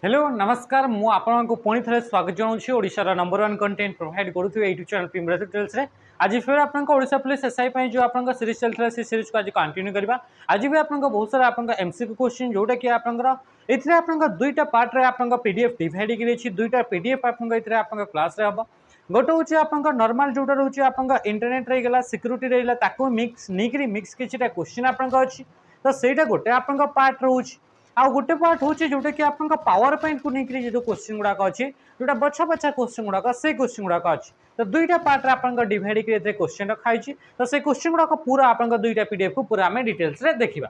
Hello नमस्कार मु आपको पुणी थे स्वागत जनाऊँ ओडिशार नंबर वन कंटेंट प्रोवाइड करूँ यूट्यूब चैनल प्रीमियर डिटेल्स रे आज फिर आपको ओडिशा पुलिस एसआई जो आप सीरीज चलता है सीरीज को आज कंटिन्यू करवा आज भी आपको बहुत सारा आप एमसीक्यू क्वेश्चन जोटा कि आपंकर दुईटा पार्ट रे आप पीडीएफ डिवाइड कर दुईटा पीडीएफ आप क्लास रे हम गोटे हूँ आप नॉर्मल जोटा रोचे आप इंटरनेट रहीगला सिक्यूरीटी रहीगला ताको मिक्स नहीं मिक्स किसी क्वेश्चन आपंक अच्छी तो सहीटा गोटे आप पार्ट रोचे आउ गोटे पार्ट हूँ जोटा कि आप पावर पॉइंट को लेकर जो क्वेश्चन गुड़ाक अच्छी जोटा बछा बछा क्वेश्चन गुड़ाक से क्वेश्चन गुड़ाक अच्छी तो दुईटा पार्ट आप डिवाइड कर क्वेश्चन रखाई तो से क्वेश्चन गुड़ाक पूरा आप दुईटा पीडीएफ को पूरा आम डिटेल्स रे देखा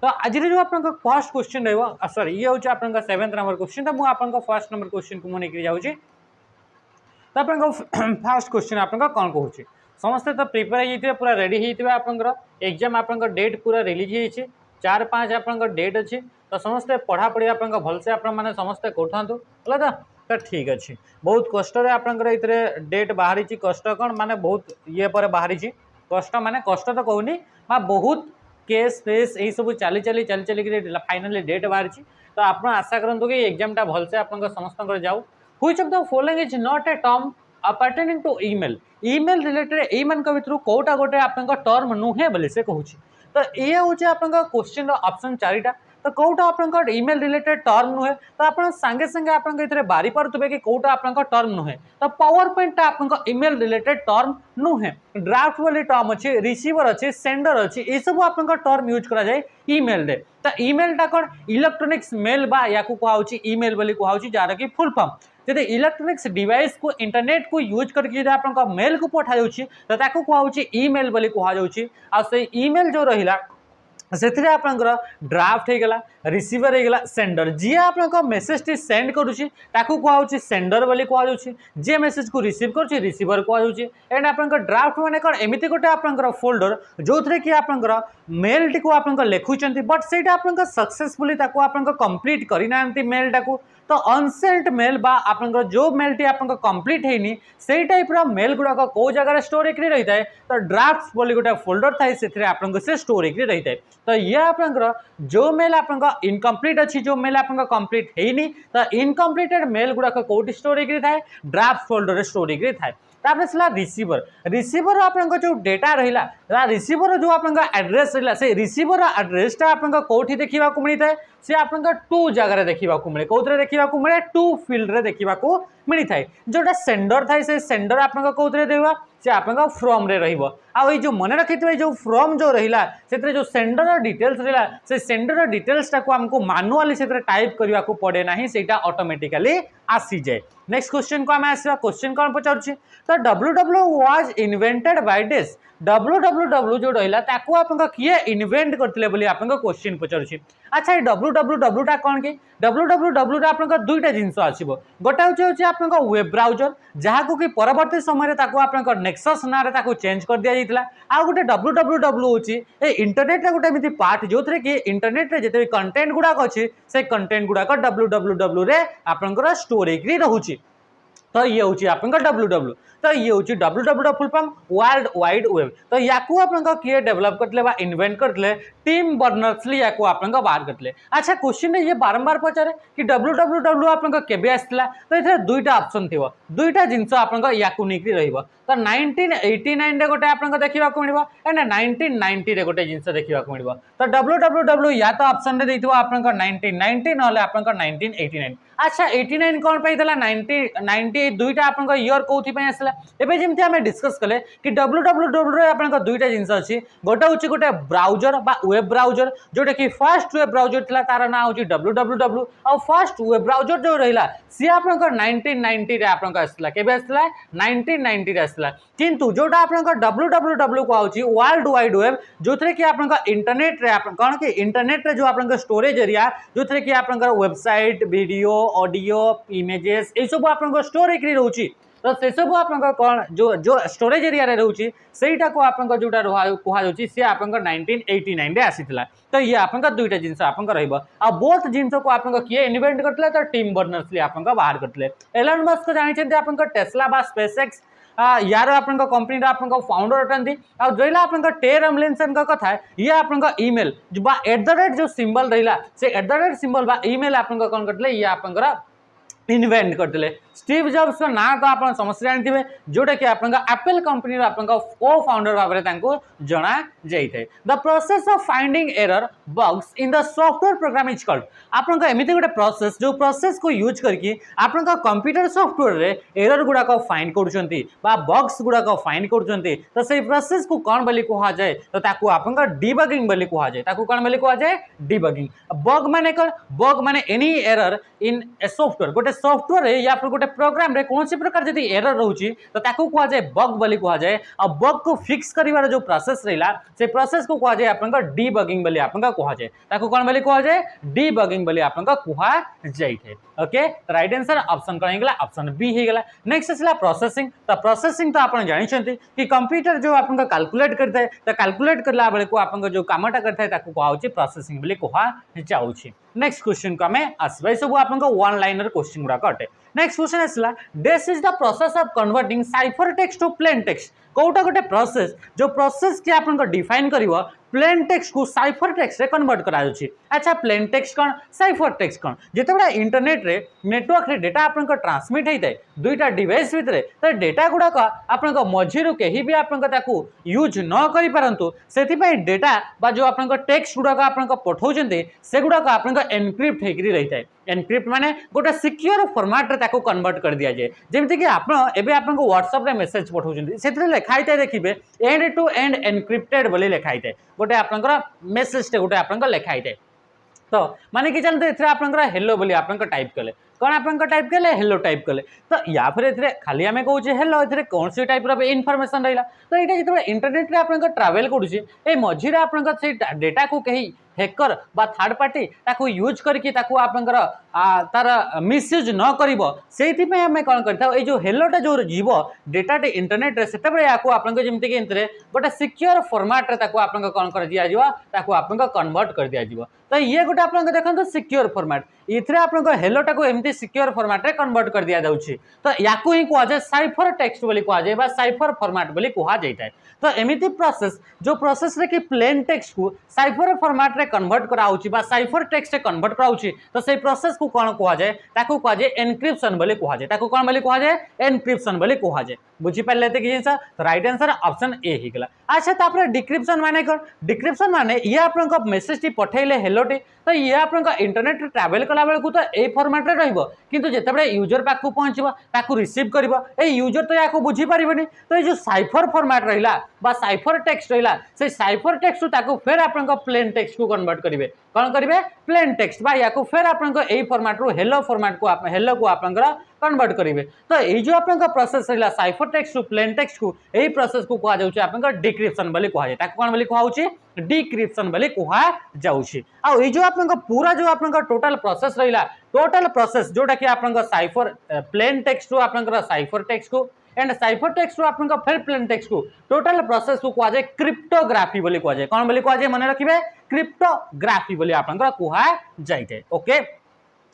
तो आज जो आप फर्स्ट क्वेश्चन रही सॉरी ये हूँ आप 7th नंबर क्वेश्चन तो मुझे फर्स्ट नंबर क्वेश्चन को मुझे जाऊँगी तो आप फर्स्ट क्वेश्चन आप कौन कहूँ समस्ते तो प्रिपेयर होते पूरा रेडी होते आप एग्जाम आप डेट पूरा रिलीज हो 4-5 आप डेट अच्छी तो समस्ते पढ़ापढ़ी आप भलसे आप समस्ते करूँ तो ठीक अच्छे बहुत कष्ट डेट बाहरी कष्ट कौन माने बहुत ये पर बाहरी कष्ट माने कष्ट तो कहूनी बहुत केस फेस यही सब चली चली चली चली फाइनाली डेट बाहरी तो आप आशा करूँ कि एग्जामटा भलसे आप समस्त जाऊ which of the following is not a term appertaining to email email related यही भितर कौटा गोटे आप टर्म नुहे बोली से कहूँ तो ये हूँ आप क्वेश्चन ऑप्शन 4टा तो कौटा आप ईमेल रिलेटेड टर्म नुहे तो आप सांगे सांगे आप बारी पारे कि कौटा आप टर्म नुहे तो पावर पॉइंट आप ईमेल रिलेटेड टर्म नुहे ड्राफ्ट वाली टर्म अच्छी रिसीवर अच्छी सेंडर अच्छी ये सब आप टर्म यूज करा जाए ईमेल रे तो ईमेलटा कौन इलेक्ट्रोनिक्स मेल बा या कहुच्छी ईमेल बोली कहुच्छी जार कि फुल फॉर्म जब इलेक्ट्रोनिक्स डिवाइस को इंटरनेट को यूज करके जब आप मेल को पठा जाऊँगी तो कहुच्छी ईमेल बोली कहुच्छी आ से ईमेल जो रहा से ड्राफ्ट होगला रिसीवर होगला सेंडर जी आप मेसेज टी सेंड करुच्ची कहुच्छी सेंडर बोली कहुच्छी जी मेसेज को रिसीव कर रिसीवर कहुच्छी एंड आप ड्राफ्ट माने कौन एमती गोटे आप फोल्डर जो थे कि आप मेल टी को आप लिखुंट बट से सक्सेसफुली आप कंप्लीट करना मेलटा को तो अनसेल्ड मेल बा आप जो मेल टी आप कंप्लीट होनी से टाइप मेल गुड़ाक कौ जगह स्टोर होकर रही है तो ड्राफ्ट बोली गोटे फोल्डर थाए से स्टोर होकर रही है तो ये आप जो मेल आप इनकम्प्लीट अच्छी जो मेल आप कंप्लीट होनी तो इनकम्प्लीटेड मेल गुड़ाक कौटी स्टोर होकर थाए ड्राफ्ट फोल्डर स्टोर होकर थाए रिसीवर रिसीवर आप जो डेटा रहा रिसीवर जो आप एड्रेस रहा से रिसीवर एड्रेसटा आप कौटी देखा मिलता है सी आप टू जगह देखा मिले कौन देखा मिले टू फिल्ड रे देखा मिलता है जोटा सेंडर थाए से सेंडर आप कौन देवा से आप फ्रॉम रे रहिबो आ जो मन रखिथे जो फ्रॉम जो रहिला से जो सेंडर डिटेल्स रहिला से सेंडर डिटेल्स टाको हमको मैनुअली से टाइप करने को पड़े ना सेटा ऑटोमेटिकली आसी जाए नेक्स्ट क्वेश्चन को आम आसवा क्वेश्चन कौन पचार तो W was invented by this W जो रहा आप किए इन्वेंट करते बोली आप क्वेश्चन पचार अच्छा ये डब्ल्यूटा कौन कि डब्ल्यू आप दुईटा जिनस आसो गोटे हूँ आप वेब ब्राउजर जहाँ को कि परवर्ती समय आप नेक्सस ना चेंज कर दि जाता आ गोटे डब्ल्यू हूँ इंटरनेट गोटे एमती पार्ट जो थे कि इंटरनेट रे जिते कंटेंट गुड़ाक अच्छे से कंटेंट गुड़ाक डब्ल्यू रे आप स्टोर होकर रोचे तो ये हूँ आप डब्ल्यू तो ये हूँ W full form world wide web तो या किए डेवलप करते इन्वेंट करते टिम बर्नर्स-ली या बाहर करते अच्छा क्वेश्चन ये बारंबार पचारे कि डब्ल्यू आप केबे आसला तो ये दुईटा ऑप्शन थी दुईटा जिनस आप नहीं तो 1989 रे गोटे आप देखा मिले एंड 1990 रे गोटे जिनस देखा मिले तो डब्ल्यू या तो ऑप्शन रे आप 1990 ना आप 1989 अच्छा 89 कौन पाई 90 दुईटा आप इयर कौथि आसला एबे जेमती आमे डिस्कस कले कि डब्ल्यू रे आप दुईटा जिनस अच्छी गोटे हूँ गोटे ब्राउजर बा वेब ब्राउजर जोटा कि फर्स्ट वेब ब्राउजर था तार ना हूँ डब्ल्यू और फर्स्ट वेब ब्राउजर जो रहा सी आप 1990 रे आप आसला केबे आसला 1990 रे आसला किंतु जोटा आप डब्ल्यू कहूँ वर्ल्ड वाइड वेब जो थे कि आप इंटरनेट रे आप कौन कि इंटरनेट रे जो आप स्टोरेज एरिया जो थे कि आप वेबसाइट वीडियो ऑडियो इमेजेस ये सब आप स्टोर होकर रोचे तो से सब आप कौन जो जो स्टोरेज एरिया रे रोचे सेटा को आप जोटा कहुच्छी सी आप 1989 रे आसीथिला तो ये आप दुईटा जिनस आप बोथ जिनस को आप किए इन्वेंट करते तो टिम बर्नर्स-ली आप बाहर करते एलन मस्क जानी आप टेस्ला बा स्पेसएक्स यार आपन कंपनी आपन फाउंडर अटंती आ रहा आपन टे रमलिनसन कथा ये आपन ईमेल जो सिंबल रहा से सिंबल ईमेल आपन कौन करते ये आपन इन्वेंट करते स्टीव जॉब्स ना तो आप समस्त जानते जोटा कि एप्पल कंपनी को फाउंडर भाव में जना जाए the process of finding error bugs in the software program is called आपन एमती गोटे प्रोसेस जो प्रोसेस को यूज करके आपन कंप्यूटर सॉफ्टवेयर रे एरर गुड़ाक फाइंड करुँच बग्स गुड़ाक फाइंड करुँच तो से प्रोसेस को कौन बोली कह जाए तो ताकू आपन डिबगिंग बोली कह जाए ताकू कौन बोली कह जाए डिबगिंग बग माने कौन बग माने any error in a software गोटे सॉफ्टवेयर या फिर गोटे प्रोग्राम रे कौन प्रकार जब एरर रोचे तो ताकू कह जाए बग बोली कह जाए और बग को फिक्स करिवार जो प्रोसेस रहा से प्रोसेस को कह जाए आपन डिबगिंग बोली आपन कह जाए ताकू कौन बोली कह जाए डिबगिंग बोली आपन कह जाए ओके राइट आंसर ऑप्शन कौन होगा ऑप्शन बी हो गला नेक्स्ट आसला प्रोसेसिंग तो प्रोसेसिंग तो आप जानते कि कंप्यूटर जो आपन कैलकुलेट करता है तो कैलकुलेट करला बेले को आपन जो कामटा करता है ताकू कह प्रोसेसिंग बोली कह जाउछि नेक्स्ट क्वेश्चन को आम आसवा सब आप वन लाइनर क्वेश्चन गुड़ाक अटे नेक्स्ट क्वेश्चन आसला this is the process of converting cipher text to plain text कौटा गोटे प्रोसेस जो प्रोसेस के आप डिफाइन कर प्लेन टेक्स्ट को साइफर टेक्स्ट रे कन्वर्ट करा अच्छा प्लेन टेक्स्ट कौन साइफर टेक्स्ट कौन जिते इंटरनेट रे नेटवर्क रे डेटा आपन ट्रांसमिट होता है दुईटा डिवाइस भितर तो डेटा गुड़ाक आपन मझीरु कहीं भी आपन यूज न करि परंतु सेथिपई डेटा बा जो आपन टेक्स्ट गुड़ाक आपन पठाउछन्ते से गुड़ाक आपन एनक्रिप्ट होकरी रही है एनक्रिप्ट माने गोटे सिक्योर फॉर्मेट रे ताको कन्वर्ट कर दिया जाए जेमति कि आपन एबे आपन व्हाट्सएप रे मेसेज पठाउछन्ते सेथिरे लिखाई थाए देखिबे एंड टू एंड एनक्रिप्टेड बोली लिखाई थाए गोटे आपन मेसेज टे गोटे आपन लिखाई थाए तो माने कि चलते एथरे आपन हेलो बोली आपन टाइप कले कौन आपन टाइप कले हेलो टाइप कले तो या फिर एथरे खाली आमे कहूचे हेलो एथरे कौन सी टाइप रो इनफॉरमेशन रहिला तो एटा जिते इंटरनेट रे आपन ट्रैवल करूची ए मझी रे आपन से डेटा को कहीं हैकर बा थर्ड पार्टी ताकू यूज करके ताकू आपनकर तार मिसयूज न करिवो सेति पे हमें कोन करता ए जो हेलोटा जो जीवो डेटाटे इंटरनेट रे सेते बळे याकू आपनकर जेमति के इंतरे गोटे सिक्योर फॉर्मेट रे ताकू आपनकर कोन कर दिया जीवो ताकू आपनकर कन्वर्ट कर दिया जीवो तो ये गोटे आपनकर देखंतो सिक्योर फॉर्मेट इथरे आपनकर हेलोटा को एमती सिक्योर फॉर्मेट रे कन्वर्ट कर दिया जाउची तो याकू ही कह जाय साइफर टेक्स्ट बोली कह जाय बा साइफर फॉर्मेट बोली कह जायता तो एमिति प्रोसेस जो प्रोसेस रे कि प्लेन टेक्स्ट को साइफर फॉर्मेट रे कन्वर्ट कराउची बा साइफर टेक्स्ट रे कन्वर्ट कराउची तो से प्रोसेस को कोन कह जाय ताकू कह जाय एनक्रिप्शन बोली कह जाय ताकू कोन बोली कह जाय एनक्रिप्शन बोली कह जाय बुझी पाले ते कि जिंस राइट आंसर ऑप्शन ए ही गला अच्छा तापर डिक्रिप्शन माने कोन डिक्रिप्शन माने ये आपन को मेसेज टी पठैले हेलो टी तो ये आपन को इंटरनेट रे ट्रैवल कला बेल को तो ए फॉर्मेट रे रहइबो किंतु जेते बळे यूजर पाक को पहुंचबो ताकू रिसीव करबो ए यूजर तो याको बुझी परिबनी तो ये जो साइफर फॉर्मेट रहिला बा साइफर टेक्स्ट रहिला से साइफर टेक्स्ट ताकू फिर आपन को प्लेन टेक्स्ट को कन्वर्ट करिवे कोन करिवे प्लेन टेक्स्ट बा याको फिर आपन को ए फॉर्मेट रो हेलो फॉर्मेट को हेलो को आपन कन्वर्ट करिवे तो ये जो आपन का प्रोसेस रहिला cipher text to plain text को एही प्रोसेस को कहा जाउची आपन का डिक्रिप्शन बोली कहा जाय ताकू कोन बोली कहा होची डिक्रिप्शन बोली कहा जाउची आ ए जो आपन का पूरा जो आपन का टोटल प्रोसेस रहिला टोटल प्रोसेस जोटा कि आपन का साइफर प्लेन टेक्स्ट टू आपन का साइफर टेक्स्ट को एंड साइफर टेक्स्ट आपन फिर प्लेन टेक्स्ट को टोटल प्रोसेस को कह जाए क्रिप्टोग्राफी बोली कह जाए कौन बोली कह जाए मन रखिए क्रिप्टोग्राफी बोली आपन कह जाए ओके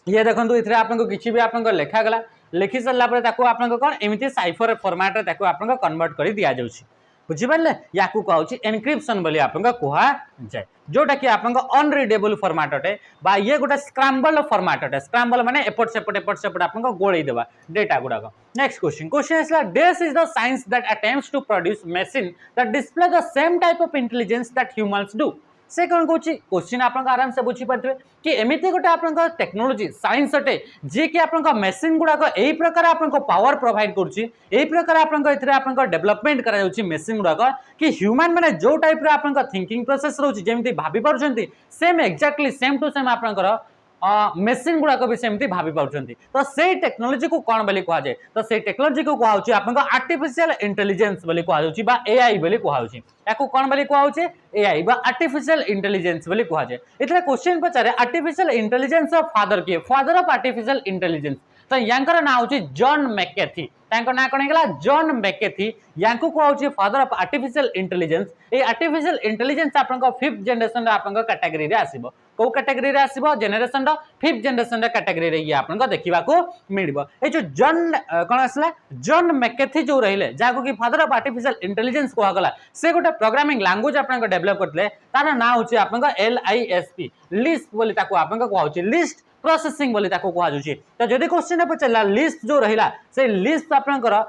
ये देखो इथरे आपन किसी भी आपन लिखा गला लिखि सारा पर ताको आपन कौन एमती साइफर फॉर्मेट रे ताको आपन कन्वर्ट कर दिया जाउछि बुझिपारे या कहूँ एनक्रिप्शन बोली आप कह जाए जोटा कि आप अनरिडेबल फॉर्मेट अटे बा ये गोटे स्क्रैम्बल फॉर्मेट अटे स्क्रैम्बल माने एपट सेपट आप गोड़े देवा डेटा गुड़ाक नेक्स्ट क्वेश्चन आसला this is the science that attempts to produce machine that display the same type of intelligence that humans do से कौन कौन क्वेश्चन आप आराम से बुझी पारे कि एमती गोटे आप टेक्नोलोजी साइंस अटे जी कि आप मेसीन गुड़ाक यही प्रकार आप पावर प्रोवाइड करुँची प्रकार आप डेवलपमेंट कर मेसीन गुड़ाक कि ह्यूमन मैंने जो टाइप आप थिंकिंग प्रोसेस रोचे जमी भाभी पार्टी same exactly same to same आप मेसीन गुड़ाक भी सेमती भाभी पार्टी तो से टेक्नोलोजी को कौन बोली कह जाए तो से टेक्नोलोजी को कहुच्छे आप आर्टिफिशियल इंटेलिजेंस बोली कहुच्छी एआई बोली कहुच्छी या कौन बोली कहुच्छे एआई आर्टिफिशियल इंटेलिजेंस बोली कह जाए इतने क्वेश्चन पचारे आर्टिफिशियल इंटेलिजेंस ऑफ फादर किए फादर ऑफ आर्टिफिशियल इंटेलिजेंस तो यांकर ना हूँ जॉन मैकेथी ना कौन है जॉन मैकेथी या कहुच्छे फादर ऑफ आर्टिफिशियल इंटेलिजेंस ये आर्टिफिशियल इंटेलिजेंस आप 5th जनरेशन आप कैटेगरी रे आसीबो को कैटेगरी रे आसीबो जनरेशन रो 5th जनरेशन रे कैटेगरी रे ये आपन को देखिबा को मिलबो ए जो जॉन कोन आसला जॉन मैकेथी जो रहिले जाको कि फादर ऑफ आर्टिफिशियल इंटेलिजेंस को गला से गोटे प्रोग्रामिंग लैंग्वेज आपन को डेवलप करतले तार ना होची आपन को LISP लिस्प बोली ताको आपन को कहउची लिस्ट प्रोसेसिंग बोली ताको कहउ छी तो जदी क्वेश्चन पचला लिस्ट जो रहिला से लिस्ट आपन को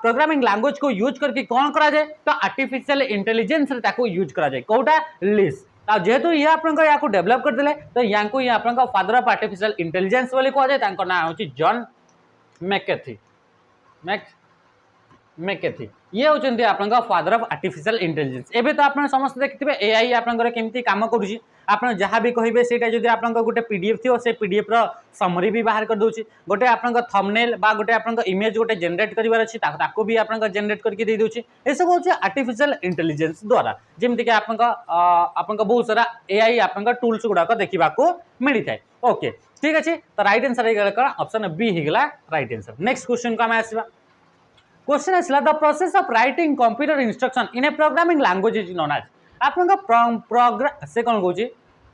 प्रोग्रामिंग लैंग्वेज को यूज करके कौन करा जाए तो आर्टिफिशियल इंटेलिजेंस रे ताको यूज करा जाए कोटा लिस्ट आ जेहेतु ये आपन को याको डेवलप कर देले तो याको ये आपन को फादर ऑफ आर्टिफिशियल इंटेलिजेंस बोली कह जाए ताको नाम होची जॉन मैकेथी मैकेथी ये होचंती आपन का फादर ऑफ आर्टिफिशियल इंटेलिजेंस एबे तो आपन समस्त देखिथिबे एआई आपन को केमती काम करूची आपन जहाँ भी कहिबे सेटा जदी आपन को गोटे पीडीएफ थियो से पीडीएफ रो समरी भी बाहर कर दोची गोटे आपन को थंबनेल बा गोटे आपन को इमेज गोटे जनरेट करिवार अछि ताको भी आपन को जनरेट करके दे दोची ए सब होची आर्टिफिशियल इंटेलिजेंस द्वारा जेमति कि आपन को बहुत सारा एआई आपन को टूल्स गुडा को देखिबा को मिली थाए ओके ठीक अछि तो राइट आंसर हे गेला ऑप्शन बी हे गेला राइट आंसर नेक्स्ट क्वेश्चन को हम आसीबा क्वेश्चन आसला the process of writing computer instruction in a programming language is known as आपन का प्रोग्राम से कोन कहूची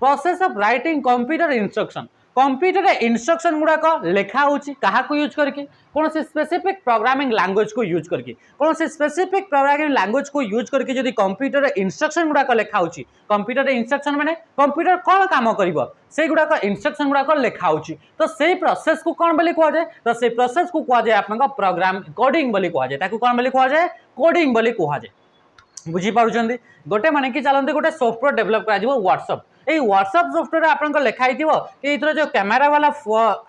process of writing computer instruction computer instruction गुडा को लेखा होची कहा को यूज करके कौन से स्पेसिफिक प्रोग्रामिंग लैंग्वेज को यूज करके कौन से स्पेसिफिक प्रोग्रामिंग लैंग्वेज को यूज करके जदी कंप्यूटर इंस्ट्रक्शन गुडा को लेखा होची कंप्यूटर इंस्ट्रक्शन माने कंप्यूटर कोन काम करिवो से गुडा को इंस्ट्रक्शन गुडा को लेखा होची तो से प्रोसेस को कोन बोली कह जाय तो से प्रोसेस को कह जाय आपन का प्रोग्राम कोडिंग बोली कह जाय ताको कोन बोली कह जाय कोडिंग बोली कह जाय बुझी पारुचंदी गोटे माने कि चलंते गोटे सॉफ्टवेयर डेवलप करा जिवो व्हाट्सएप ए व्हाट्सएप सॉफ्टवेयर आपन को लेखा हिथिबो कि इतरो जो कैमरा वाला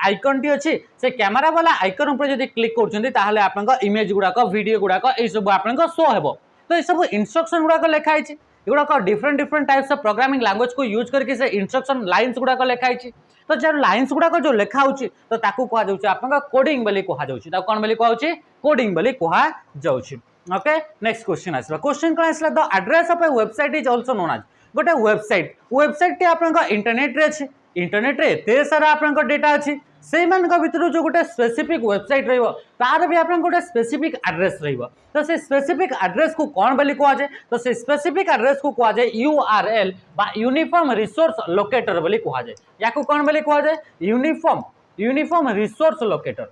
आइकन टी अछि से कैमरा वाला आइकन ऊपर जदी क्लिक करछंती ताहले आपन को इमेज गुडा को वीडियो गुडा को ए सब आपन को शो हेबो तो ए सब इंस्ट्रक्शन गुडा को लेखा हिछि एगुडा को different types of programming language को यूज करके से इंस्ट्रक्शन लाइंस गुडा को लेखा हिछि तो जब लाइंस गुडा को जो लेखा होछि तो ताकू कहा जाउछि आपन को कोडिंग बोली कहा जाउछि ता कोन बोली कहा जाउछि कोडिंग बोली कहा जाउछि ओके नेक्स्ट क्वेश्चन आसला क्वेश्चन कोन आसला the address of a website is also known as गोटे वेबसाइट टी आपन को इंटरनेट रे अछि इंटरनेट रे ते सारा आपन को डेटा अछि से मान को भितर जो गोटे स्पेसिफिक वेबसाइट रहइबो तार भी आपन गोटे स्पेसिफिक एड्रेस रहइबो तो से स्पेसिफिक एड्रेस को कोन बोली कहा जाय तो से स्पेसिफिक एड्रेस को कहा जाय यूआरएल बा यूनिफॉर्म रिसोर्स लोकेटर बोली कहा जाय याको कोन बोली कहा जाय यूनिफॉर्म रिसोर्स लोकेटर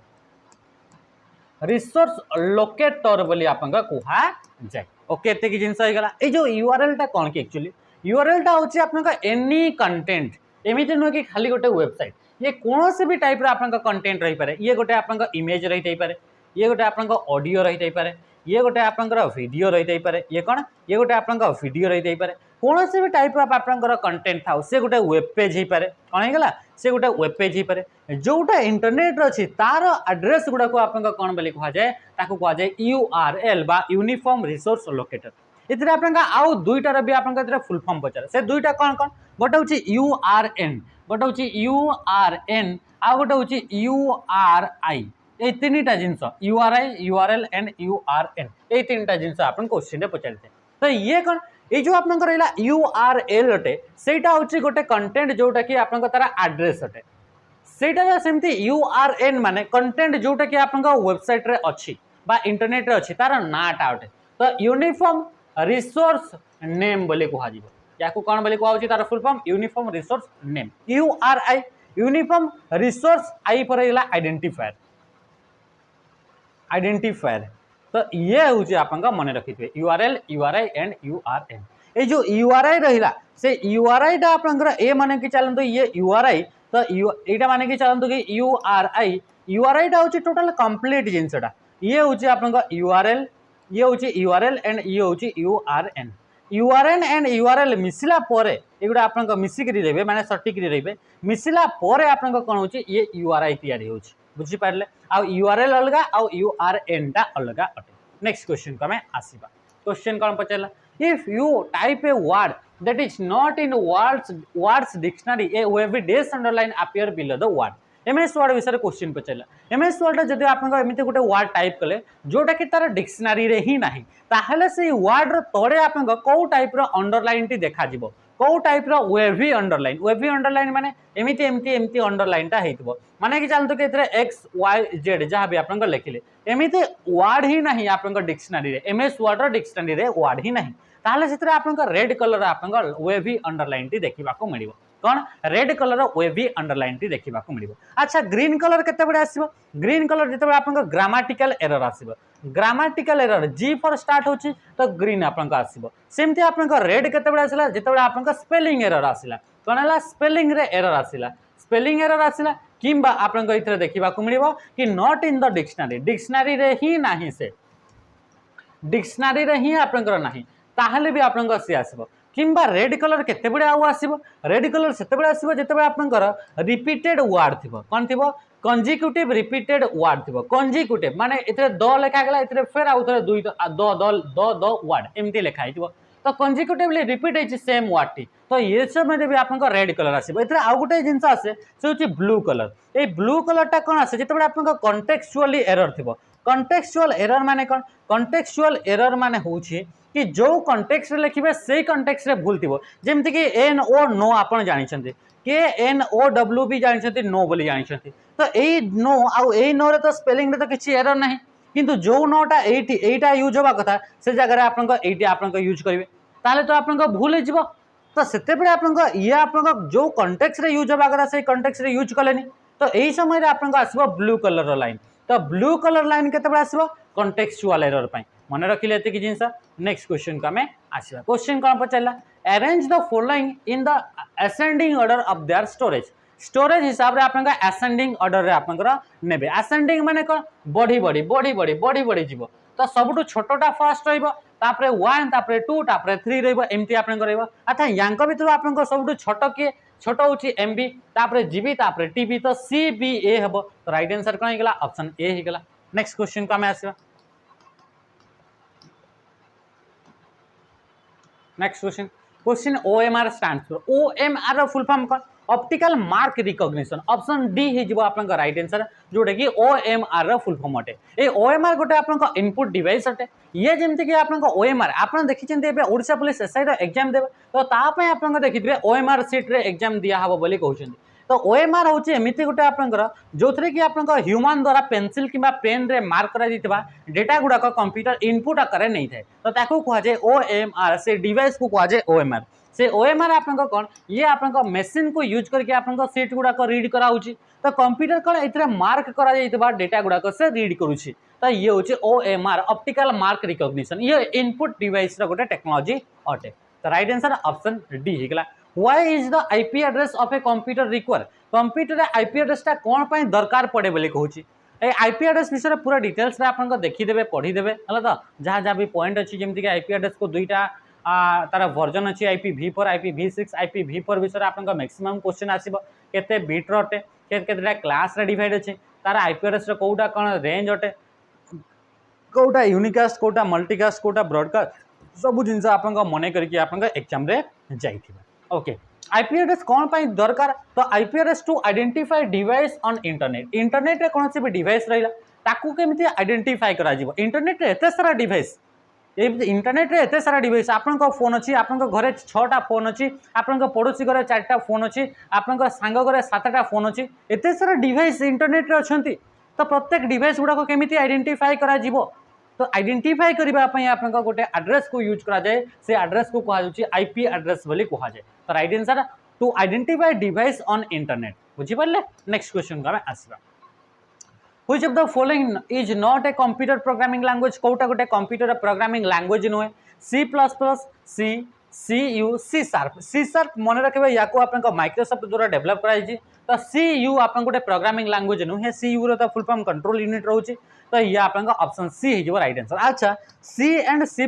बोली आपन का कहा जाय ओके एते की जिंस हो गला ए जो यूआरएल टा कोन की एक्चुअली यूआरएल टा होची आपन का एनी कंटेंट एमिति न कि खाली गोटे वेबसाइट ये कौन से भी टाइप रा आपन का कंटेंट रही पारे ये गोटे आपन का इमेज रही थाई पारे ये गोटे आपन का ऑडियो रही थाई पारे ये गोटे आपन का वीडियो रही थाई पारे ये कोन ये गोटे आपन का वीडियो रही थाई पारे कौन से भी टाइप रा आपन का कंटेंट थाउ से गोटे वेब पेज ही पारे कोन हे गला से गोटे वेब पेज ही पारे जोटा इंटरनेट रे अछि तार एड्रेस गुडा को आपन का कोन बोली कहा जाय ताको कहा जाय यूआरएल बा यूनिफॉर्म रिसोर्स लोकेटर इतरे आपन का आउ दुईटा रे भी आपन का इतरे फुल फॉर्म पचार से दुईटा कोन कोन गोटे होची यूआरएन गोटे होची यूआरएन आ गोटे होची यूआरआई ए तीनटा जिंस यूआरआई यूआरएल एंड यूआरएन ए तीनटा जिंस आपन क्वेश्चन रे पचारते तो ये कोन ए जो आपन रहला यूआरएल अटे सेटा होची गोटे कंटेंट जोटा कि आपन का तारा एड्रेस अटे सेटा सेमती यूआरएन माने कंटेंट जोटा कि आपन का वेबसाइट रे अछि बा इंटरनेट रे अछि तार नाटा अटे तो यूनिफॉर्म रिसोर्स नेम बोले कहा जीवो याको कोन बोले कहा होची तार full form uniform resource name URI uniform resource आई पर रहला आइडेंटिफायर तो ये होची आपन का मने रखिथे यूआरएल यूआरआई एंड यूआरएन ए जो यूआरआई रहिला से यूआरआई दा आपन ए माने कि चलंतो ये यूआरआई तो एटा माने कि चलंतो कि यूआरआई दा होची टोटल कंप्लीट जिंसटा ये होची आपन का यूआरएल ये होची यूआरएल एंड ये होची यूआरएन एंड यूआरएल मिसिला परे एगुडा आपन को मिसी करी देबे माने सटिक री रहबे मिसिला परे आपन को कोन होची ये यूआरआई तैयारी होची बुझी पारले आ यूआरएल अलगा आ यूआरएन टा अलगा अटे नेक्स्ट क्वेश्चन को मैं आसीबा क्वेश्चन कोन पचला if you type a word that is not in words dictionary a wavy dash underline appear below the word MS word विषय क्वेश्चन पचला एमएस वर्ड जदि आपन एमिते गोटे वर्ड टाइप कले जोटा कि तार डिक्शनरी रे ही नाही ताहले से वर्ड रो तोड़े आपन को टाइप रो अंडरलाइन टी देखा जिवो को टाइप रो वेवी अंडरलाइन माने एमिते अंडरलाइन टा हेतबो माने कि जानतो कि एतरे एक्स वाई जेड जहां भी आपन लिखिले एमिते वर्ड ही नाही आपन डिक्शनरी रे एमएस वर्ड रो डिक्शनरी रे वर्ड ही नाही ताहले सेतरे आपन रेड कलर आपन वेवी अंडरलाइन टी देखिबा को मिलिबो कौन red colour wavy underline T देखा मिल। अच्छा ग्रीन कलर केते आसो ग्रीन कलर जिते आप ग्रामाटिकल एरर आसो ग्रामाटिकल एरर जी फॉर स्टार्ट होची तो ग्रीन आपन आसो सेमती आप रेड केते आसला जिते आप स्पेलिंग एरर आसला कौन है स्पेलिंग रे एरर आसला स्पेलिंग एरर आसला किंबा आपन इथे देखा मिल कि not in the dictionary dictionary रे ही नाही से डिक्शनरी रे ही आपनकर नाही ताहले भी आपनकर सी आसीबो किंबा रेड कलर केते बडे आउ आसीबो रेड कलर सेते बडे आसीबो जेते बडे आपनकर रिपीटेड वर्ड थिबो कोन थिबो कंजिक्यूटिव रिपीटेड वर्ड थिबो कंजिक्यूटिव माने इथे द लेखा गेला इथे फेर आउ थरे दुई द वर्ड एमती लेखा हितबो तो कंजिक्यूटिवली रिपीट है सेम वर्ड टी तो ये सब में भी आपन रेड कलर आसीबो इथे आउ गुटे जिंस आसे से होची ब्लू कलर ए ब्लू कलर टा कोन आसे जेते बडे आपन कॉन्टेक्चुअली एरर थिबो कॉन्टेक्चुअल एरर माने कौन कॉन्टेक्चुअल एरर माने होची कि जो कॉन्टेक्स्ट रे लिखिबे सेही कॉन्टेक्स्ट रे भूल थिबो जेमति कि एन ओ नो आपन जानि छथि के एन ओ डब्ल्यू भी जानि छथि नो बोली जानि छथि तो एई नो आउ एई नो रे तो स्पेलिंग रे तो किछि एरर नाही किंतु जो नोटा एटा यूज होबा कथा से जगह रे आपन एटी आपन यूज करिवे ताले तो आपन भूल हे जिवो तो सेते बेले आपन ये आपन जो कॉन्टेक्स्ट रे यूज होबा कथा से कॉन्टेक्स्ट रे यूज कलेनी तो एई समय रे आपन आसीबो ब्लू कलर रो लाइन तो ब्लू कलर लाइन केते आसो कॉन्टेक्चुअल एरर पाई मन रखिले एति जिनस नेक्स्ट क्वेश्चन को आमे आसीबा क्वेश्चन कोन पचारला arrange the following in the ascending order of their storage storage हिसाब रे आपन असेंडिंग ऑर्डर रे आपन नेबे असेंडिंग माने कोन बढ़ी बढ़ी बढ़ी बढ़ी बढ़ी बढ़ी जीवो तो सबुठु छोटोटा फर्स्ट रहइबो तापरे 1 तापरे 2 तापरे 3 रहइबो एमती आपन रहइबो अच्छा यांको भितर आपन सबुठु छोटो के छोटो होची एमबी तापरे जीबी तापरे टीबी तो सीबीए हबो तो राइट आंसर कोन हिगला ऑप्शन ए हिगला नेक्स्ट क्वेश्चन को हमें आसीबा next question question OMR stands for OMR रो फुल फॉर्म कोन optical mark recognition option D हे जिवो आपन का राइट आंसर जोटे कि ओएमआर रो फुल फॉर्म अटे ए ओएमआर गोटे आपन का इनपुट डिवाइस अटे ये जेमति कि आपन का ओएमआर आपन देखि चंते एबे ओडिशा पुलिस एसआई रो एग्जाम देबे तो ता पय आपन का देखिथिबे ओएमआर सीट रे एग्जाम दिया हबो बोली कहउछन तो ओएमआर होची एमिति गोटे आपनकर जोथरे कि आपनका ह्यूमन द्वारा पेंसिल किबा पेन रे मार्क करा दितबा डेटा गुडा को कंप्यूटर इनपुट आकार नै थाए तो ताको कहआ जे ओएमआर से डिवाइस को कहआ जे ओएमआर से ओएमआर आपनका कोन ये आपनका मशीन को यूज करके आपनका सीट गुडा को रीड करा होची तो कंप्यूटर कोन एतरे मार्क करा जाइतबा डेटा गुडा को से रीड करूची तो ये होची ओएमआर ऑप्टिकल मार्क रिकॉग्निशन ये इनपुट डिवाइस रा गोटे टेक्नोलॉजी अटे तो राइट आंसर ऑप्शन डी हिगला Why is the IP address of a computer require? Computer रे IP एड्रेस टा कोन पय दरकार पड़े बोली कहूची ए IP एड्रेस विषय पूरा डिटेल्स रे आपन को देखि देबे पढ़ी देबे हला तो जहां जहां भी पॉइंट अछि जेमति कि IP एड्रेस को दुईटा तारा वर्जन अछि IPv4 IPv6 IPv4 विषय आपन को मैक्सिमम क्वेश्चन आसीबो केते बिट रटे केतेटा क्लास रे डिवाइड अछि तारा IP एड्रेस रे कोउटा कोन रेंज अटे कोउटा यूनिकास्ट कोउटा मल्टीकास्ट कोउटा ब्रॉडकास्ट सब जिंस आपन को मने करके आपन को एग्जाम रे जाइथिबा ओके आईपी एड्रेस कौन पाई दरकार तो IP address to identify device on internet internet रे कौन सी भी डिवाइस रहिला ताकू केमिति आइडेंटिफाई करा जीवो इंटरनेट रे एते सारा डिवाइस ए इंटरनेट रे एते सारा डिवाइस आपन को फोन अछि आपन को घरे 6टा फोन अछि आपन को पड़ोसी घरे 4टा फोन अछि आपन को सांग घरे 7टा फोन अछि एते सारा डिवाइस इंटरनेट रे अछंती तो प्रत्येक डिवाइस गुडा को केमिति आइडेंटिफाई करा जीवो तो आइडेंटिफाई करबा पई आपन को गोटे एड्रेस को यूज करा जाय से एड्रेस को कहा जाय आईपी एड्रेस बोली कहा जाय तो right answer to identify device on internet बुझी पड़ले नेक्स्ट क्वेश्चन का आसीबा which of the following is not a computer programming language कोटा गोटे कंप्यूटर प्रोग्रामिंग लैंग्वेज नुहे C++, CU, C शार्प मन रखबे याको आपन को माइक्रोसॉफ्ट द्वारा डेवलप कराई छी तो CU आपन गोटे प्रोग्रामिंग लैंग्वेज नुहे CU रो तो फुल फॉर्म कंट्रोल यूनिट रहउची तो ये आपन को ऑप्शन सी हिजो राइट आंसर अच्छा C एंड C++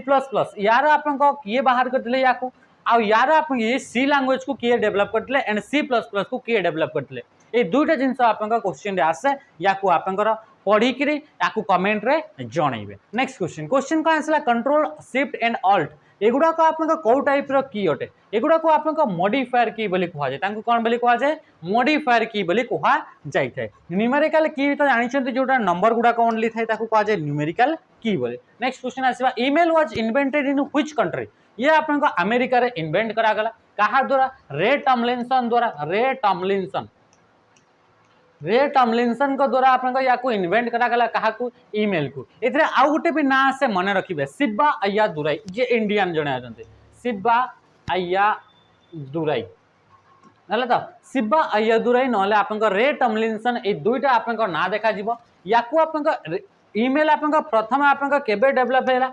यार आपन को किए बाहर करले याको आ यार आपन ये C लैंग्वेज को किए डेवलप करले एंड C++ को किए डेवलप करले ए दुईटा जिंस आपन का क्वेश्चन रे आसे याको आपन को पढ़ी करी याको कमेंट रे जणैबे नेक्स्ट क्वेश्चन का answer control shift and alt एगुडा को आपन को को टाइप रो की अटे एगुडा को आपन को मॉडिफायर की बोली कहा जाय तांको कोन बोली कहा जाय मॉडिफायर की बोली कहा जाय थाए न्यूमेरिकल की तो जानि छथि जोटा नंबर गुडा को ओनली थाए ताको कहा जाय न्यूमेरिकल की बोली नेक्स्ट क्वेश्चन आसीबा email was invented in which country ये आपन को अमेरिका रे इन्वेंट करा गला कहा द्वारा रे टॉमलिंसन द्वारा रे टॉमलिंसन को द्वारा आपन को याको इन्वेंट करा गला कहा को ईमेल को एथरे आउ गुटे भी ना से मन रखिबे शिबा अय्या दुराई जे इंडियन जणे आछन्ते शिबा अय्या दुराई ହେଲା ତ ଶିବା ଅୟ୍ୟଦୁରାଇ ନହେଲେ ଆପଣଙ୍କ ରେ ଟମଲିନସନ୍ ଏ ଦୁଇଟା ଆପଣଙ୍କ ନାଁ ଦେଖାଯିବ। ୟାକୁ ଆପଣଙ୍କ ଇମେଲ ଆପଣଙ୍କ ପ୍ରଥମେ ଆପଣଙ୍କ କେବେ ଡେଭଲପ ହେଲା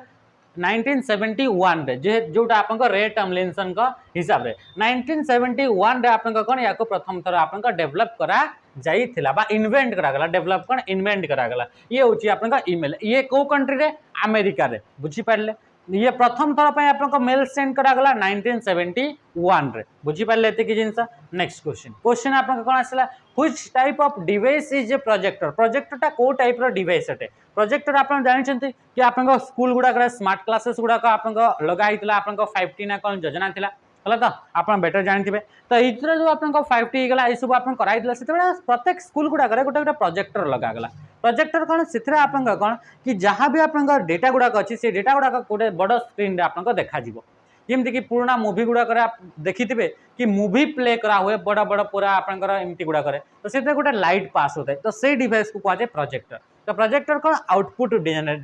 1971 रे जोटा आपन रे टमलिनसन हिसाब रे 1971 रे आपन कोन याको प्रथम थर आपन डेवलप करा जाइथिला बा इन्वेंट करा गला डेवलप कोन इन्वेंट करा गला ये होची आपन ईमेल ये को कंट्री रे अमेरिका रे बुझी पारले ये प्रथम थर पे आपन मेल सेंड करा गला 1971 रे बुझी पारले एते की जिंस। नेक्स्ट क्वेश्चन आपन कोन आसला which type of device is a projector projector को टाइप रो डिवाइस अटे प्रोजेक्टर आपन जानछंती कि आपन स्कूल गुडा स्मार्ट क्लासेस गुडा आपन लगा हितला आपन 5T ना कोन योजना थिला हला तो आपन बेटर जानथिबे तो इतरे जो आपन 5T गला ए सब आपन कराइतला सेते प्रत्येक स्कूल गुडा गोटे गोटे प्रोजेक्टर लगा गला प्रोजेक्टर कोन सेथरे आपन कोन कि जहां भी आपन डेटा गुडा अछि से डेटा गुडा गोटे बड़ स्क्रीन रे आपन देखा जिवो जेमती कि पुराना मूवी गुड़ा देखिथे कि मूवी प्ले करा हुए बड़ बड़ पूरा आपंकर एमती गुड़ा करे तो से गोटे लाइट पास होता है तो से डिवाइस को कहुए प्रोजेक्टर तो प्रोजेक्टर कौन आउटपुट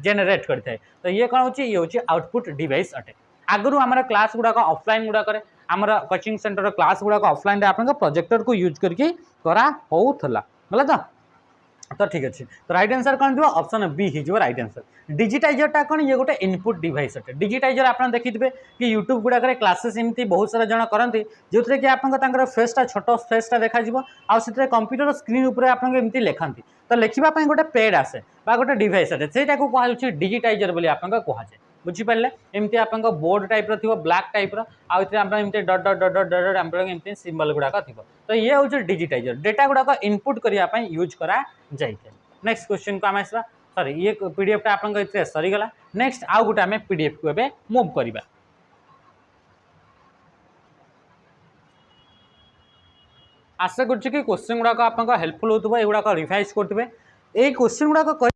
जेनेट करता है तो ये कौन हो ये हूँ आउटपुट डिवाइस अटे आगु आम क्लास गुड़ाक ऑफलाइन गुड़ाक आम कोचिंग सेंटर क्लास गुड़ाक ऑफलाइन आप प्रोजेक्टर को यूज करके करा होउथला बोला तो ठीक अच्छे तो राइट आंसर कौन थी ऑप्शन बी हो राइट आंसर। डिजिटाइजर टा कौन ये गोटे इनपुट डिवाइस अटे डिजिटाइजर आप देखिए कि यूट्यूब गुड़ाक क्लासेस एमती बहुत सारा जन करते जो थे कि आप फेसटा छोट फेसटा देखा आउ कंप्यूटर स्क्रीन उपर आपमती लिखती तो लिखापी गोटे पैड आसे गोटे डिवाइस अटे से कहूँ डिजिटाइजर बोली आप कहुए बुझीपारे एमती आप बोर्ड टाइप रो ब्लैक टाइप रमती डट डट डट डट डट एमती सिंबल गुड़ाक थी तो ये हूँ डिजिटाइजर डेटा गुड़ाक इनपुट करने यूज करा जाइए। नेक्स्ट क्वेश्चन को आम आसवा सॉरी ये पीडीएफ टा आपन इतने सरीगला नेक्स्ट आउ गोटे आम पीडीएफ को एबे मूव करबा आशा करछि कि क्वेश्चन गुड़ाक आपन हेल्पफुल होतबो एगुड़ाक रिवाइज करतबे ए क्वेश्चन गुड़ाक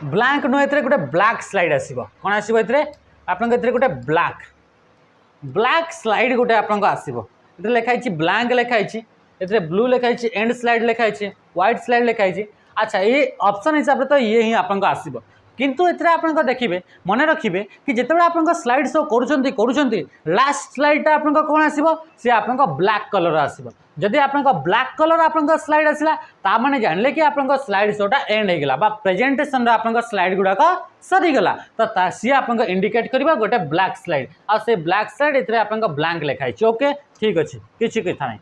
ब्लैंक नुह ए गोटे ब्लैक स्लाइड आसो कौन आसो ए आपन गोटे ब्लैक स्लाइड गोटे आपन आसो लिखाई ब्लैंक लिखाई ए ब्लू लिखाई एंड स्लाइड लिखाई व्हाइट स्लाइड लिखाई। अच्छा ये ऑप्शन हिसाब से तो ये ही आपन आसो किंतु एथिरे आपन देखिए मन रखिए कि जितेबाला आपन स्लाइड शो करुँच लास्ट स्लाइडटा आपन कौन आसो सी आपन ब्लैक कलर आसो जदि आपन ब्लैक कलर आपन स्लाइड आसला ता माने जानले कि आपन स्लाइड शोटा एंड हो गला प्रेजेंटेशन आपन स्लाइड गुड़ाक सरीगला तो सी आपन इंडिकेट करबा गोटे ब्लैक स्लाइड आ से ब्लैक स्लाइड एथिरे आपन ब्लैंक लिखाई ओके ठीक अच्छे किसी कथा नहीं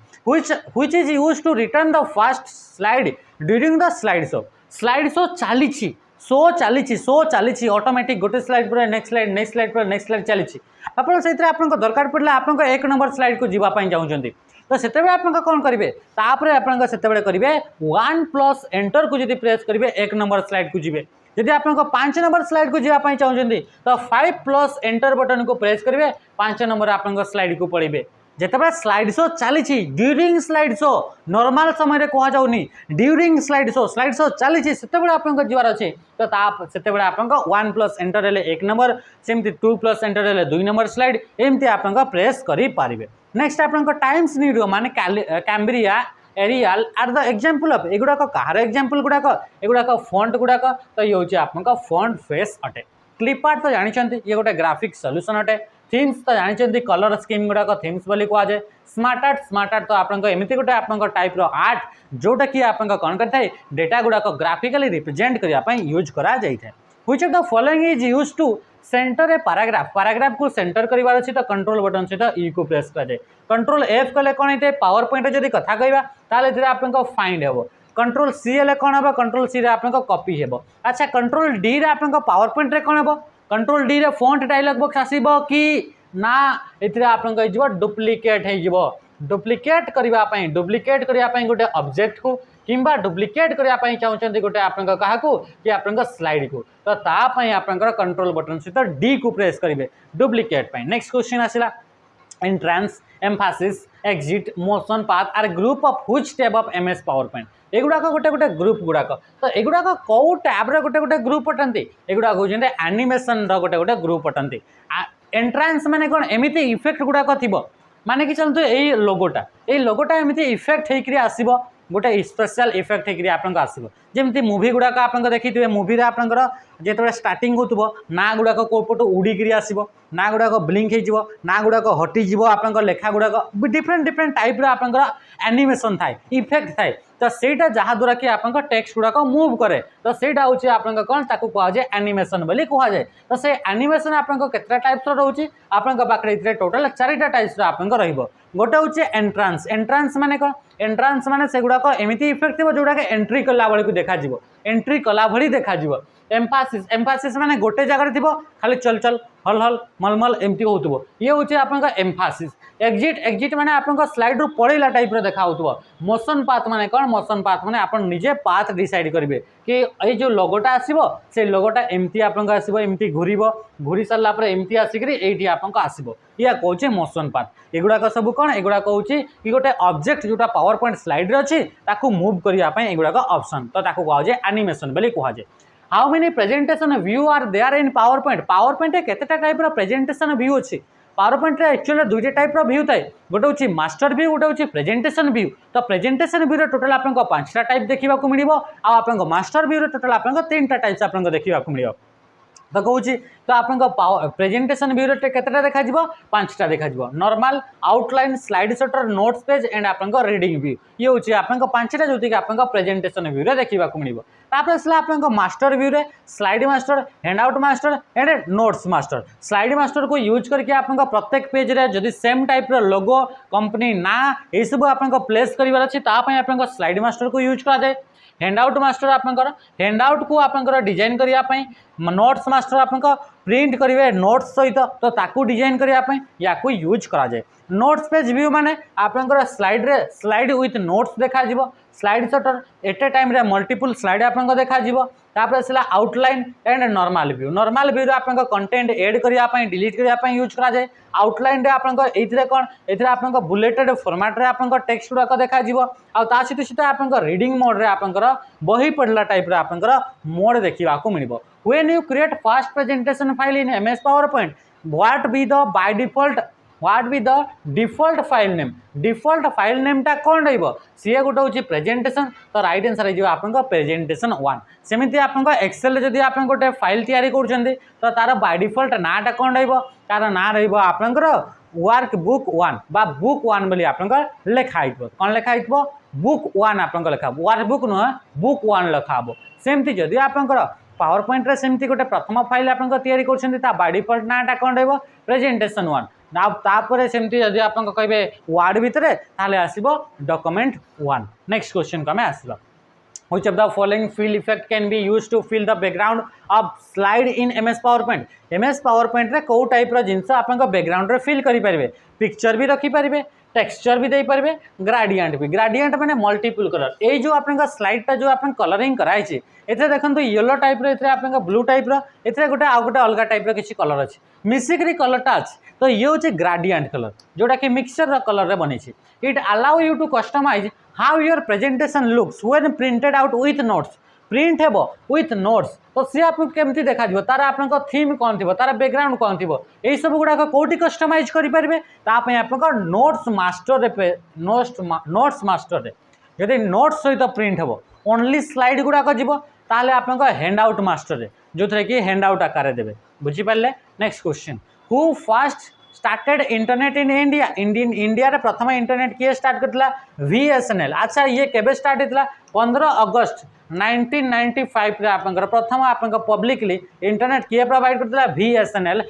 which is used to return the first slide during the slide show चली ऑटोमेटिक गोटे स्लाइड पर नेक्स्ट स्लाइड पर नेक्स्ट स्लाइड चली आपन से दरकार पड़े आपन एक नंबर स्लाइड को जीवाई चाहते तो से कौन करेंगे तापर आप से करेंगे 1+ एंटर को जब प्रेस करेंगे एक नंबर स्लाइड को जी जदि आप 5 नंबर स्लाइड को जीवाई चाहते तो 5+ एंटर बटन को प्रेस करेंगे 5 नंबर आप स्लाइड को पड़े जितेबाला स्लाइड शो चली ड्यूरिंग स्लाइड शो नॉर्मल समय कह जाऊनी ड्यूरिंग स्लाइड शो चली से आपको जीवार अच्छे तो से आप 1+ एंटर हेले 1 नंबर सेमती 2+ एंटर हेले 2 नंबर स्लाइड एमती आप प्रेस करेंगे। नेक्स्ट आप टाइम्स न्यू रोमन माने Cambria Arial are the example of एगुड़ाक कहार एग्जांपल गुड़ाक एगुड़ाक फॉन्ट गुड़ाक तो ये हूँ आपका फॉन्ट फेस अटे। क्लिपआर्ट तो जानते ये गोटे ग्राफिक सॉल्यूशन अटे। थीम्स तो जानते कलर स्कीम गुड़ाक थीम्स बोली कहुए। स्मार्ट आर्ट तो आपको एमती गोटे आप टाइप्र आर्ट जोटा कि आप कौन करता डेटा गुड़ाक ग्राफिकली रिप्रेजेंट करने यूज करा जाए। Which of the following is used to centre a paragraph को सेंटर करार अच्छी तो कंट्रोल बटन सहित ई को प्रेस कर कंट्रोल F कले कौन होता है पावर पॉइंट जब कथा कहवा आप फाइंड हे कंट्रोल C हेल्ले कौन हम कंट्रोल C आप कॉपी हे। अच्छा कंट्रोल D रे आप पावर पॉइंट रे कौन हम कंट्रोल D रे फॉन्ट डायलॉग बॉक्स आसीबो कि ना ये आप डुप्लिकेट हो डुप्लिकेट करने गोटे ऑब्जेक्ट को किंबा डुप्लिकेट करने चाहते गोटे आप कि आप स्लाइड को तो तापाई आप कंट्रोल बटन सहित D को प्रेस करेंगे डुप्लिकेट। नेक्स्ट क्वेश्चन आसला entrance emphasis exit motion path are group of which tab of MS PowerPoint एगुड़ाक गोटे गोटे ग्रुप गुड़ाक तो एगुड़ाक कौ टैब रे गोटे गोटे ग्रुप अटंती एगुड़ा होते एनिमेशन गोटे गोटे ग्रुप अटंती। एंट्रांस माने कौन एमती इफेक्ट गुड़ाक थी माने कि चलते यही लोगोटा एमती इफेक्ट होकर आसो गोटे स्पेशल इफेक्ट होकर आपको आसो जमी मूवी गुड़ाक आप देखिए मूवी आपंकर जो स्टार्टिंग हो ना गुड़ाक कौपटू उड़िकी आसो ना गुड़ाक ब्लिंक हो ना गुड़ाक हटिज आप लेखा गुड़ाक डिफरेंट डिफरेंट टाइप्र आपंकर एनिमेशन थाए इफेक्ट थाए तो सेटा जहाँद्वारा कि आप टेक्स्ट गुड़ाक मुव करे तो सेटा हूँ आप कौन ताकू कहुए एनिमेशन बोली कहुए। तो से एनिमेशन आपको केतटा टाइप्स रोचे आपंक पाखे टोटाल 4टा टाइप्स आप गोटे हूँ एंट्रांस एंट्रांस माने कौन एंट्रांस माने से गुड़ाक एमती इफेक्ट थी जोड़ाक एंट्री कला भाई देखा एंट्री कला भाई देखा। एम्फासिस एम्फासिस माने गोटे जगह थी खाली चल चल हल हल मलमल एमती हो ये हूँ आप एम्फासिस। एग्जिट एग्जिट माने आप स्लाइड रू पड़ेला टाइप देखा हो। मोशन पाथ माने कौन मोशन पाथ माने आप निजे पाथ डिसाइड करेंगे कि ये जो लोगोटा आसो से लोगोटा एमती आपको आसो एमती घूर घूरी सारापर एमती आसिक ये आपको आसो या कहे मोशन पाथ। एगुड़ाक सब कौन एगुड़ाक हूँ कि गोटे ऑब्जेक्ट जोटा पावर पॉइंट स्लाइड अच्छी मूव करने एगुड़ाक ऑप्शन तो कहुए एनिमेशन बोली कहुए। How many presentation view are there in PowerPoint केतेटा टाइप प्रेजेंटेशन व्यू अच्छी पावर पॉइंट एक्चुअली 2टा टाइप व्यू थाए गोटे हूँ मास्टर व्यू गोटे हूँ प्रेजेंटेशन व्यू। तो प्रेजेंटेशन व्यू टोटाल आपको 5टा टाइप देखा मिले आप मास्टर व्यू टोटाल आपको 3टा टाइप्स आपको देखा मिले। तो कहूँ तो आप प्रेजेंटेशन व्यू केतेटा देखा 5टा देखा normal outline slide shutter notes page and आपको रीडिंग व्यू ये हूँ आपको 5टा जो कि आपको प्रेजेंटेशन व्यू देखा मिले। तापर आसला आप मास्टर व्यू रे slide master handout master and notes master slide master को यूज करके आप प्रत्येक पेज रे जदि सेम टाइप लोगो कंपनी ना ये सब आप प्लेस करार अच्छी आप स्लाइड मास्टर को यूज करा जाए। हैंडआउट मास्टर आपंकर हैंडआउट को आपंकर डिजाइन करने नोट्स मास्टर आपंकर प्रिंट करेंगे नोट्स सहित तो ताकू डिजाइन करने या यूज करा जाए। नोट्स पेज व्यू माने आपंकर स्लाइड रे स्लाइड विथ नोट्स देखा slide sorter at a time रे मल्टीपल स्लाइड आपको देखा तापर आसला आउटलाइन एंड नॉर्मल व्यू आपको कंटेंट एड करने डिलीट करने यूज करा जाए। आउटलाइन रे आपको ये कौन ये आपको बुलेटेड फॉर्मेट रे आपको टेक्स्ट गुड़ाक देखा सहित सहित आप रीडिंग मोड रे आपंकर बही पढ़ला टाइप आपंकर मोड देखा मिले। When you create fast presentation file in MS power point what be the by default what be the default file name टा कौन रही सी गोटे हूँ प्रेजेंटेशन तो राइट आंसर हो आप प्रेजेंटेशन 1 सेमती आप एक्सेल जदि आप गोटे फाइल तैयारी कर तो तार बाय डिफॉल्ट नाटा कौन तार ना रपर वर्क बुक 1 बा बुक 1 बोली आप लिखाई कौन लिखाई बुक 1 आप लिखा वर्क बुक नुह बुक 1 लिखा सेमती जदि आप पावर पॉइंट रे सेमती गोटे प्रथम फाइल आप तैयारी कर बाय डिफॉल्ट नाटा कौन प्रेजेंटेशन 1 तापर सेमती जदि आप कहे वार्ड भितर ताले आसीबो डॉक्यूमेंट 1 नेक्स्ट क्वेश्चन को आम आसवा which of the following fill effect can be used to fill the background of slide in MS PowerPoint रे को टाइप रो जिंस आपन बैकग्राउंड रे फिल करि परिबे पिक्चर भी रखि परिबे टेक्सचर भी दे परिबे ग्रेडिएंट माने मल्टीपल कलर ए जो आपन स्लाइड टा जो आपन कलरिंग कराई छि एथे देखंतु येलो टाइप रो एथे आपन ब्लू टाइप रो एथे गोटे आ गोटे अलगा टाइप रो किछि कलर अछि मिसिकरी कलर टा अछि तो ये होछि ग्रेडिएंट कलर जोटा कि मिक्सचर रो कलर रे बनै छि it allow you to customise how your presentation looks when printed out with notes print हेबो with notes तो सी आपको केमती देखा दिबो तार आपन थीम कोन थिबो तार बैकग्राउंड कोन थिबो एई सब गुडा कोठी कस्टमाइज करि परिबे ता पय आपन नोट्स मास्टर रे यदि नोट्स सहित प्रिंट हेबो ओनली स्लाइड गुडा जिवो ताले आपन हैंड आउट मास्टर रे जोथरे कि हैंड आउट आकार देबे बुझी पाले next question who fast started internet in India रे प्रथम इंटरनेट किए स्टार्ट करथिला VSNL अच्छा ये केबे स्टार्ट होता 15 अगस्त 1995 रे आपनकर प्रथम आपनकर पब्लिकली इंटरनेट किए प्रोवाइड करथिला VSNL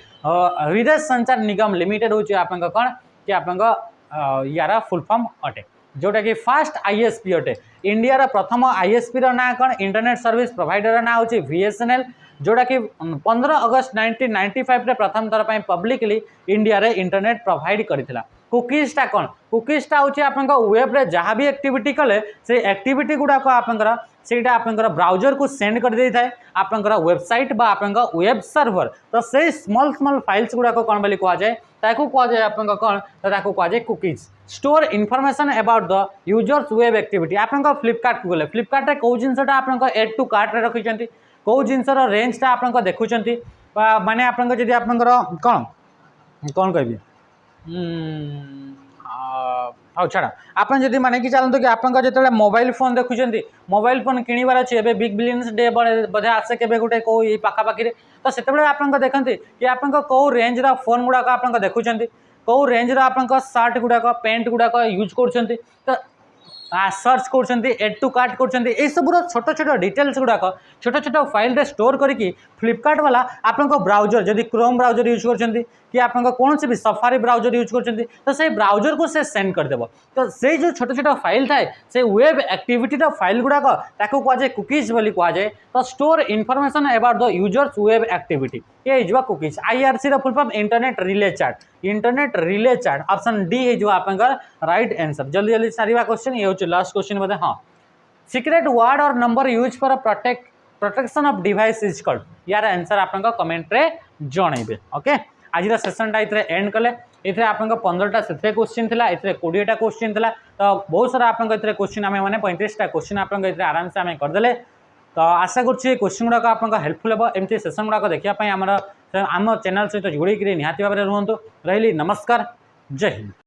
विदेश संचार निगम लिमिटेड होची आपनकर कोन कि आपनकर यारा फुल फॉर्म अटे जोटा कि फास्ट ISP अटे इंडिया रा प्रथम ISP रो ना कोन इंटरनेट सर्विस प्रोवाइडर रो ना होची VSNL जोटा कि 15 अगस्त 1995 रे प्रथम थर पर पब्लिकली इंडिया रे इंटरनेट प्रोवाइड करथिला कुकीजटा कौन कुकीजटा हूँ आप वेब रे जहाँ भी एक्टिविटी कले से एक्टिविटी गुड़ाक आपंकर सेटा आपंकर ब्राउजर को सेंड कर दे थाए आपंकर वेबसाइट बा आपंकर वेब सर्वर तो से स्मॉल स्मॉल फाइल्स गुड़ाक कौन बोली कह जाए ताकू कह जाए आपंकर कौन तो ताकू कह जाए cookies store information about the users web activity आपंकर फ्लिपकार्ट को गले फ्लिपकार्ट रे कौ जिनसटा आपंकर एड टू कार्ट रे रखिछंती कौ जिनसर रेंजटा आपंकर देखुछंती माने आपंकर जदी आपंकर कौन कौन कहबी हाँ छाड़ा आप जब माने कि चलते कि आप जो मोबाइल फोन देखुं मोबाइल फोन किणवार अच्छे ए बिग बिलियंस डे बोधे आसे के गोटे कौ पाखापाखि तो से आप देखते कि आप कौ रेंज फोन गुड़ाक आप देखुं कौ रेंज आप सर्ट गुड़ाक पैंट गुड़ाक यूज कर सर्च कर एड टू कार्ट कर सबूर छोट छोट डिटेल्स गुड़ाक छोट छोट फाइल रे स्टोर करके फ्लिपकार्ट वाला आप ब्राउजर जदि क्रोम ब्राउजर यूज कर कि आप कौन भी सफारी ब्राउजर यूज कर तो से ब्राउजर को से सेंड करदेव तो से जो छोट छोट फाइल थाए से वेब एक्टिविटी फाइल गुड़ाक ताकू कह जाए कुकीज बोली कह जाए तो store information about the users web activity ये हो cookies IRC full form internet relay chart option D हो आप राइट आंसर जल्दी जल्दी सारा क्वेश्चन ये हूँ लास्ट क्वेश्चन बोधे हाँ सीक्रेट वर्ड और number use for protection of device is called यार आंसर आप कमेंट रे जनइबे ओके आज सेसनटा ये एंड कले ये आप 15टा से क्वेश्चन थी 20टा क्वेश्चन थी तो बहुत सारा आप क्वेश्चन आम मैंने 35टा क्वेश्चन आप आराम से आम करदे तो आशा करुँचे क्वेश्चन गुड़ाक आप हेल्पफुल हे एमती सेसन गुड़ाक देखापी आम चैनल सहित जोड़ी निहाती भाव में रुहतु रही नमस्कार जय हिंद।